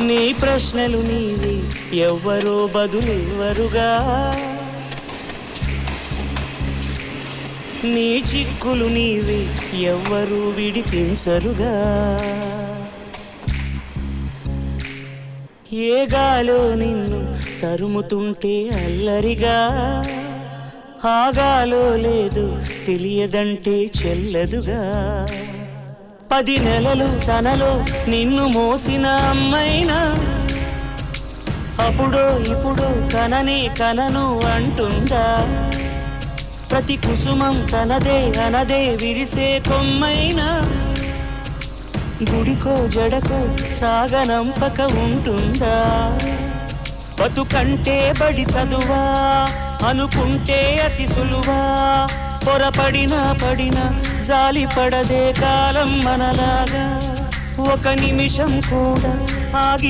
నీ ప్రశ్నలు నీవి ఎవ్వరో బదులెవ్వరుగా, నీ చిక్కులు నీవి ఎవ్వరూ విడిపించరుగా. ఏ గాలో నిన్ను తరుముతుంటే అల్లరిగా, ఆగాలో లేదు తెలియదంటే చెల్లదుగా. 10 నెలలు తనలో నిన్ను మోసిన అమ్మైనా అప్పుడో ఇప్పుడో కననే కనను అంటుందా. ప్రతి కుసుమం తనదే అనదే విరిసే కొమ్మైనా గుడికో జడకో సాగనంపక ఉంటుందా. బతుకంటే బడి చదువా అనుకుంటే అతి సులువా, పొరపడినా పడినా జాలి పడదే కాలం మనలాగా. ఒక నిమిషం కూడా ఆగి